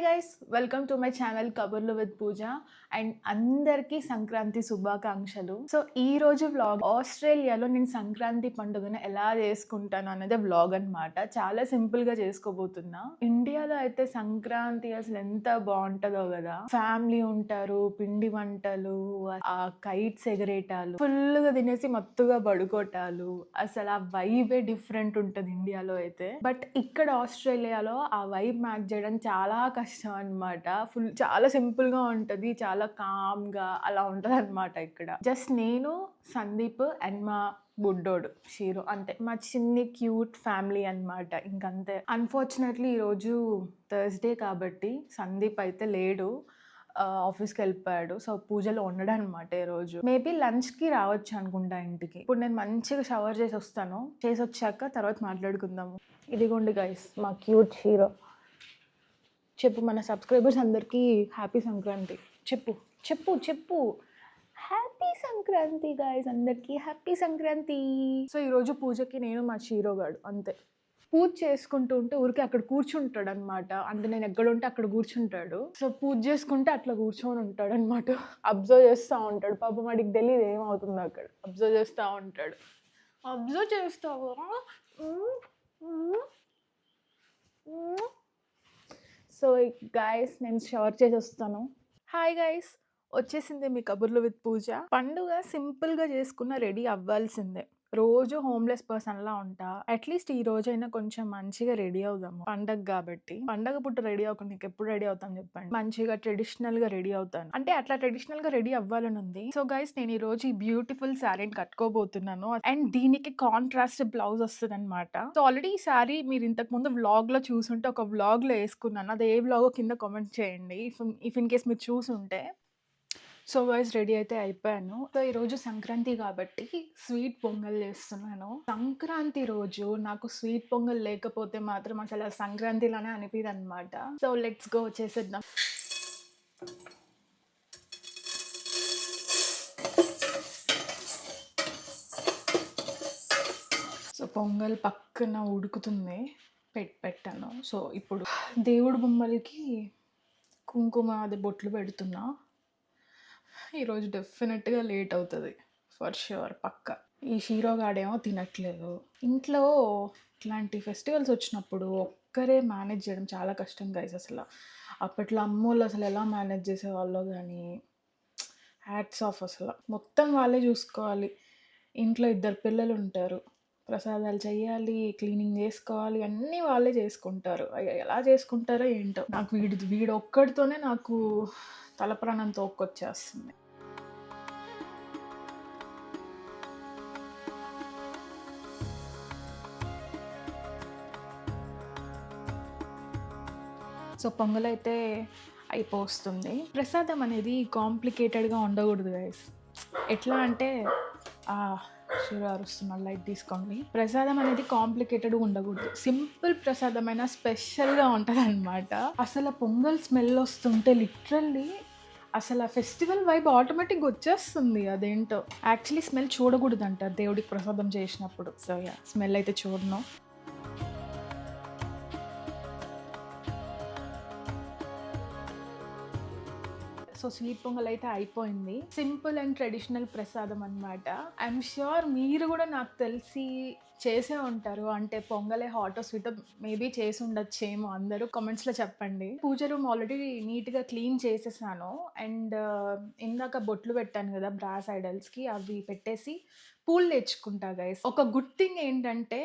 Guys, welcome to my channel కబుర్లు with puja. And అందరికీ సంక్రాంతి శుభాకాంక్షలు. సో ఈ రోజు వ్లాగ్ ఆస్ట్రేలియాలో నేను సంక్రాంతి పండుగను ఎలా చేసుకుంటాను అనేది వ్లాగ్ అన్నమాట. చాలా సింపుల్ గా చేసుకోబోతున్నా. ఇండియాలో అయితే సంక్రాంతి అసలు ఎంత బాగుంటుందో కదా. ఫ్యామిలీ ఉంటారు, పిండి వంటలు, ఆ కైట్స్ ఎగరేటాలు, ఫుల్ గా తినేసి మత్తుగా పడుకోటాలు, అసలు ఆ వైబే డిఫరెంట్ ఉంటుంది ఇండియాలో అయితే. బట్ ఇక్కడ ఆస్ట్రేలియాలో ఆ వైబ్ మ్యాచ్ చేయడం చాలా కష్టం అన్నమాట. చాలా సింపుల్ గా ఉంటది, చాలా కామ్ గా అలా ఉంటది అన్నమాట. ఇక్కడ జస్ట్ నేను, సందీప్ అండ్ మా బుడ్డోడు షీరో, అంతే. మా చిన్ని క్యూట్ ఫ్యామిలీ అన్నమాట. ఇంకంతే. అన్ఫార్చునేట్లీ ఈరోజు థర్స్డే కాబట్టి సందీప్ అయితే లేడు, ఆఫీస్కి వెళ్ళిపోయాడు. సో పూజలో ఉండడు అనమాట ఈరోజు. మేబీ లంచ్కి రావచ్చు అనుకుంటా ఇంటికి. ఇప్పుడు నేను మంచిగా షవర్ చేసి వస్తాను, చేసి వచ్చాక తర్వాత మాట్లాడుకుందాము. ఇదిగోండి గైస్ మా క్యూట్ హీరో. చెప్పు మన సబ్స్క్రైబర్స్ అందరికీ హ్యాపీ సంక్రాంతి. చెప్పు చెప్పు చెప్పు. హ్యాపీ సంక్రాంతి గైస్, అందరికీ హ్యాపీ సంక్రాంతి. సో ఈరోజు పూజకి నేను మా షీరో గాడు అంతే. పూజ చేసుకుంటూ ఉంటే ఊరికే అక్కడ కూర్చుంటాడు అనమాట. అంటే నేను ఎక్కడ ఉంటే అక్కడ కూర్చుంటాడు. సో పూజ చేసుకుంటే అట్లా కూర్చొని ఉంటాడు అనమాట. అబ్జర్వ్ చేస్తూ ఉంటాడు. పాపం వాడికి తెలియదు ఏమవుతుందో అక్కడ. అబ్జర్వ్ చేస్తూ ఉంటాడు. అబ్జర్వ్ చేస్తావా? సో గైస్ నేను షవర్ చేసి వస్తాను. హాయ్ గైస్, వచ్చేసిందే మీ కబుర్లు విత్ పూజ. పండుగ సింపుల్గా చేసుకున్న రెడీ అవ్వాల్సిందే. రోజు హోమ్లెస్ పర్సన్లా ఉంటా. అట్లీస్ట్ ఈ రోజైనా కొంచెం మంచిగా రెడీ అవుదాము, పండగ కాబట్టి. పండగ పుట్టు రెడీ అవ్వకుండా నీకు ఎప్పుడు రెడీ అవుతాను చెప్పండి. మంచిగా ట్రెడిషనల్ గా రెడీ అవుతాను అంటే అట్లా ట్రెడిషనల్ గా రెడీ అవ్వాలని ఉంది. సో గైస్ నేను ఈ రోజు ఈ బ్యూటిఫుల్ శారీని కట్టుకోబోతున్నాను. అండ్ దీనికి కాంట్రాస్ట్ బ్లౌజ్ వస్తుంది అనమాట. సో ఆల్రెడీ ఈ శారీ మీరు ఇంతకు ముందు వ్లాగ్ లో చూసుంటే ఒక వ్లాగ్ లో వేసుకున్నాను. అది ఏ వ్లాగో కింద కామెంట్ చేయండి ఇఫ్ ఇన్ కేస్ మీరు చూసుంటే. సో గైస్ రెడీ అయితే అయిపోయాను. సో ఈరోజు సంక్రాంతి కాబట్టి స్వీట్ పొంగల్ చేస్తున్నాను. సంక్రాంతి రోజు నాకు స్వీట్ పొంగల్ లేకపోతే మాత్రం అసలు సంక్రాంతిలానే అనిపిదు అనమాట. సో లెట్స్ గో చేసేద్దాం. సో పొంగల్ పక్కన ఉడుకుతుంది, పెట్టాను. సో ఇప్పుడు దేవుడు బొమ్మలకి కుంకుమ అది బొట్లు పెడుతున్నా. ఈరోజు డెఫినెట్గా లేట్ అవుతుంది ఫర్ ష్యూర్, పక్క. ఈ హీరో గాడేమో తినట్లేదు. ఇంట్లో ఇట్లాంటి ఫెస్టివల్స్ వచ్చినప్పుడు ఒక్కరే మేనేజ్ చేయడం చాలా కష్టం గైస్. అసలు అప్పట్లో అమ్మోళ్ళు అసలు ఎలా మేనేజ్ చేసేవాళ్ళో కానీ హ్యాట్స్ ఆఫ్. అసలు మొత్తం వాళ్ళే చూసుకోవాలి. ఇంట్లో 2 పిల్లలు ఉంటారు, ప్రసాదాలు చేయాలి, క్లీనింగ్ చేసుకోవాలి, అన్నీ వాళ్ళే చేసుకుంటారు. ఎలా చేసుకుంటారో ఏంటో. నాకు వీడు ఒక్కడితోనే నాకు తల ప్రాణం తోక్కొచ్చేస్తుంది. సో పొంగల్ అయితే అయిపోతుంది. ప్రసాదం అనేది కాంప్లికేటెడ్గా ఉండకూడదు గైస్. ఎట్లా అంటే షూర్ అరుస్తున్నాడు, లైట్ తీసుకోండి. ప్రసాదం అనేది కాంప్లికేటెడ్గా ఉండకూడదు. సింపుల్ ప్రసాదమైన స్పెషల్గా ఉంటుంది అనమాట. అసలు పొంగల్ స్మెల్ వస్తుంటే లిటరల్లీ అసలు ఆ ఫెస్టివల్ వైబ్ ఆటోమేటిక్గా వచ్చేస్తుంది. అదేంటో యాక్చువల్లీ స్మెల్ చూడకూడదు అంటారు దేవుడికి ప్రసాదం చేసినప్పుడు. సో యా, స్మెల్ అయితే చూడను. సో స్వీట్ పొంగల్ అయితే అయిపోయింది. సింపుల్ అండ్ ట్రెడిషనల్ ప్రసాదం అనమాట. ఐఎమ్ ష్యూర్ మీరు కూడా నాకు తెలిసి చేసే ఉంటారు. అంటే పొంగలే హాట్ స్వీట్ మేబీ చేసి ఉండొచ్చేమో. అందరూ కామెంట్స్లో చెప్పండి. పూజ రూమ్ ఆల్రెడీ నీట్గా క్లీన్ చేసేసాను. అండ్ ఇందాక బొట్లు పెట్టాను కదా బ్రాస్ ఐడల్స్కి, అవి పెట్టేసి పూలు తెచ్చుకుంటా గైస్. ఒక గుడ్ థింగ్ ఏంటంటే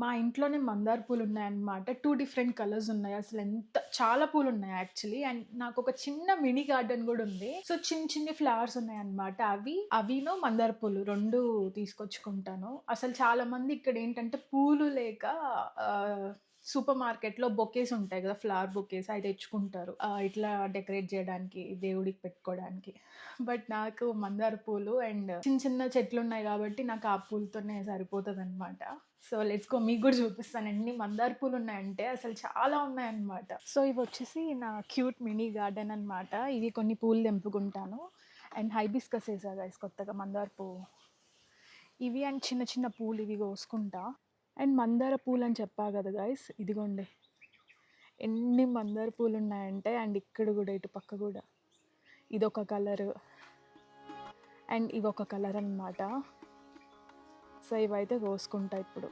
మా ఇంట్లోనే మందార పూలు ఉన్నాయన్నమాట. 2 డిఫరెంట్ కలర్స్ ఉన్నాయి. అసలు చాలా పూలు ఉన్నాయి యాక్చువల్లీ. అండ్ నాకు ఒక చిన్న మినీ గార్డెన్ కూడా ఉంది. సో చిన్ని ఫ్లవర్స్ ఉన్నాయన్నమాట. అవినో మందార పూలు 2 తీసుకొచ్చుకుంటాను. అసలు చాలా మంది ఇక్కడ ఏంటంటే పూలు లేక సూపర్ మార్కెట్లో బొకేస్ ఉంటాయి కదా, ఫ్లవర్ బొకేస్, అవి తెచ్చుకుంటారు ఇట్లా డెకరేట్ చేయడానికి, దేవుడికి పెట్టుకోవడానికి. బట్ నాకు మందార పూలు అండ్ చిన్న చెట్లు ఉన్నాయి కాబట్టి నాకు ఆ పూలతోనే సరిపోతుంది అనమాట. సో లెట్స్ గో, మీకు కూడా చూపిస్తాను ఎన్ని మందార పూలు ఉన్నాయంటే అసలు చాలా ఉన్నాయన్నమాట. సో ఇవి వచ్చేసి నా క్యూట్ మినీ గార్డెన్ అనమాట. ఇవి కొన్ని పూలు తెంపుకుంటాను. అండ్ హైబిస్కస్ వేసా గైస్ కొత్తగా, మందార పువ్వు ఇవి. అండ్ చిన్న పూలు ఇవి కోసుకుంటా. అండ్ మందార పూలు అని చెప్పా కదా గైస్, ఇదిగోండి ఎన్ని మందార పూలు ఉన్నాయంటే, అండ్ ఇక్కడ కూడా ఇటు పక్క కూడా ఇదొక కలర్ అండ్ ఇవొక కలర్ అన్నమాట. సో ఇవైతే కోసుకుంటా ఇప్పుడు.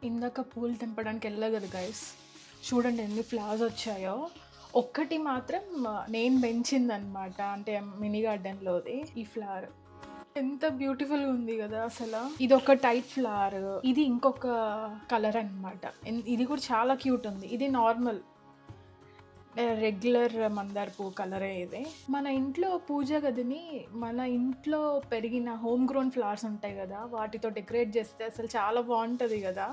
ఇందాక పూలు తెంపడానికి వెళ్ళా కదా గైస్, చూడండి ఎన్ని ఫ్లవర్స్ వచ్చాయో. ఒక్కటి మాత్రం నేను పెంచిందనమాట, అంటే మినీ గార్డెన్లోది. ఈ ఫ్లవర్ ఎంత బ్యూటిఫుల్గా ఉంది కదా అసలు. ఇది ఒక టైప్ ఫ్లవర్, ఇది ఇంకొక కలర్ అనమాట. ఇది కూడా చాలా క్యూట్ ఉంది. ఇది నార్మల్ రెగ్యులర్ మందార పువ్వు కలరే ఇది. మన ఇంట్లో పూజ గదిని మన ఇంట్లో పెరిగిన హోమ్ గ్రోన్ ఫ్లవర్స్ ఉంటాయి కదా, వాటితో డెకరేట్ చేస్తే అసలు చాలా బాగుంటుంది కదా.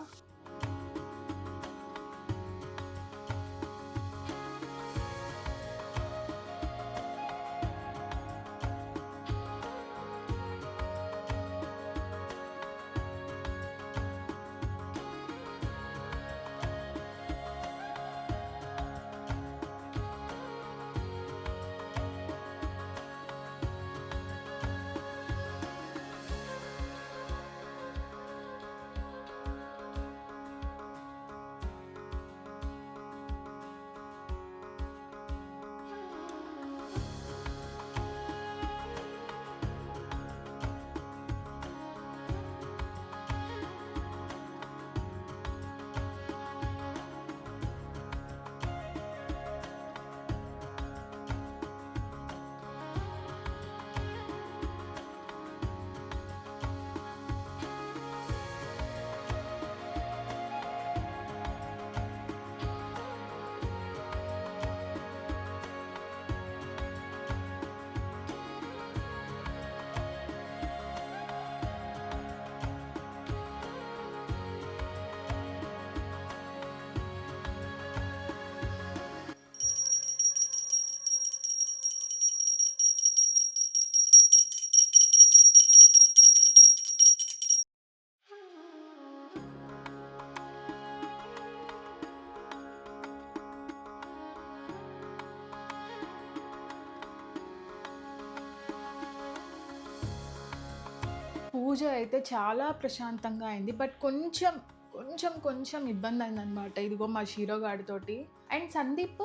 పూజ అయితే చాలా ప్రశాంతంగా అయింది. బట్ కొంచెం ఇబ్బంది అయిందనమాట. ఇదిగో మా షీరోగాడితోటి. అండ్ సందీప్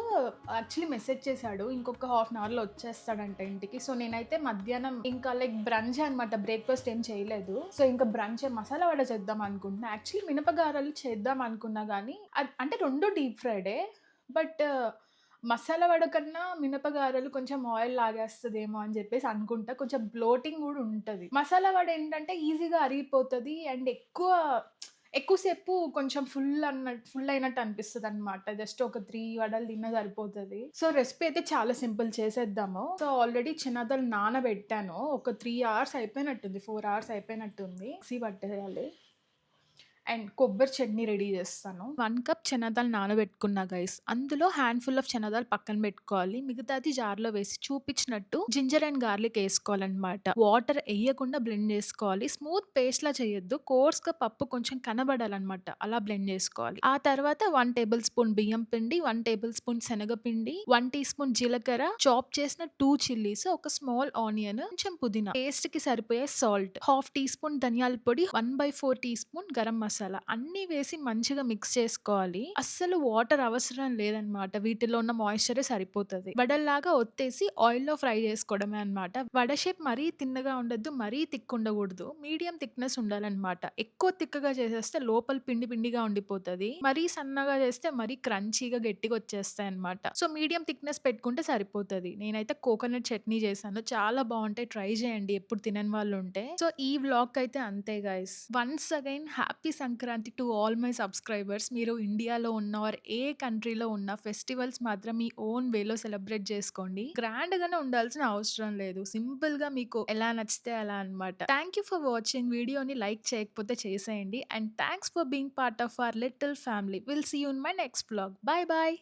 యాక్చువల్లీ మెసేజ్ చేశాడు, ఇంకొక హాఫ్ అన్ అవర్లో వచ్చేస్తాడంట ఇంటికి. సో నేనైతే మధ్యాహ్నం ఇంకా లైక్ బ్రంచ్ అనమాట, బ్రేక్ఫాస్ట్ ఏం చేయలేదు. సో ఇంకా బ్రంచ్ మసాలా వడ చేద్దాం అనుకుంటున్నా. యాక్చువల్లీ మినపగారలు చేద్దాం అనుకున్నా కానీ అంటే 2 deep Friday. But masala vada కన్నా మినపగారెలు కొంచెం ఆయిల్ లాగేస్తదేమో అని చెప్పేసి అనుకుంటా. కొంచెం బ్లోటింగ్ కూడా ఉంటది. మసాలా వడ ఏంటంటే ఈజీగా అరిగిపోతది అండ్ ఎక్కువసేపు కొంచెం ఫుల్ అయినట్టు అనిపిస్తదనమాట. జస్ట్ ఒక 3 వడలు తిన్నా సరిపోతది. సో రెసిపీ అయితే చాలా సింపుల్, చేసేద్దాము. సో ఆల్రెడీ చిన్నదలు నానబెట్టాను. ఒక 3 అవర్స్ అయిపోయినట్టుంది, 4 అవర్స్ అయిపోయినట్టుంది. మిక్సీ పట్టేయాలి అండ్ కొబ్బరి చట్నీ రెడీ చేస్తాను. 1 కప్ శనగదాలు నానబెట్టుకున్నా గైస్. అందులో హ్యాండ్ఫుల్ ఆఫ్ శనగదాలు పక్కన పెట్టుకోవాలి. మిగతాది జార్లో వేసి చూపించినట్టు జింజర్ అండ్ గార్లిక్ వేసుకోవాలన్నమాట. వాటర్ వేయకుండా బ్లెండ్ చేసుకోవాలి. స్మూత్ పేస్ట్ లా చేయొద్దు, కోర్స్ గా పప్పు కొంచెం కనబడాలన్నమాట, అలా బ్లెండ్ చేసుకోవాలి. ఆ తర్వాత 1 టేబుల్ స్పూన్ బియ్యం పిండి, 1 టేబుల్ స్పూన్ శనగపిండి, 1 టీ స్పూన్ జీలకర్ర, చాప్ చేసిన 2 చిల్లీస్, ఒక స్మాల్ ఆనియన్, కొంచెం పుదీనా, టేస్ట్ కి సరిపోయే సాల్ట్, హాఫ్ టీ స్పూన్ ధనియాల పొడి, 1/4 టీ స్పూన్ గరం మసాలా, అన్ని వేసి మంచిగా మిక్స్ చేసుకోవాలి. అస్సలు వాటర్ అవసరం లేదనమాట, వీటిలో ఉన్న మాయిశ్చరే సరిపోతుంది. వడల్లాగా ఒత్తేసి ఆయిల్లో ఫ్రై చేసుకోవడమే అనమాట. వడ షేప్ మరీ తిన్నగా ఉండద్దు, మరీ థిక్ ఉండకూడదు, మీడియం థిక్నెస్ ఉండాలన్నమాట. ఎక్కువ థిక్గా చేసేస్తే లోపల పిండి పిండిగా ఉండిపోతుంది. మరీ సన్నగా చేస్తే మరీ క్రంచీగా గట్టిగా వచ్చేస్తాయి అనమాట. సో మీడియం థిక్నెస్ పెట్టుకుంటే సరిపోతుంది. నేనైతే కోకోనట్ చట్నీ చేశాను, చాలా బాగుంటాయి, ట్రై చేయండి ఎప్పుడు తినని వాళ్ళు ఉంటే. సో ఈ వ్లాగ్ అయితే అంతే guys. Once again happy Sankranti to all my subscribers. మీరు ఇండియాలో ఉన్న ఆర్ ఏ కంట్రీలో ఉన్న ఫెస్టివల్స్ మాత్రం మీ ఓన్ వేలో సెలబ్రేట్ చేసుకోండి. గ్రాండ్ గానే ఉండాల్సిన అవసరం లేదు, సింపుల్ గా మీకు ఎలా నచ్చితే అలా అనమాట. Thank you for watching. వీడియోని లైక్ చేయకపోతే చేసేయండి. And thanks for being part of our little family. Will see you in my next vlog. Bye bye.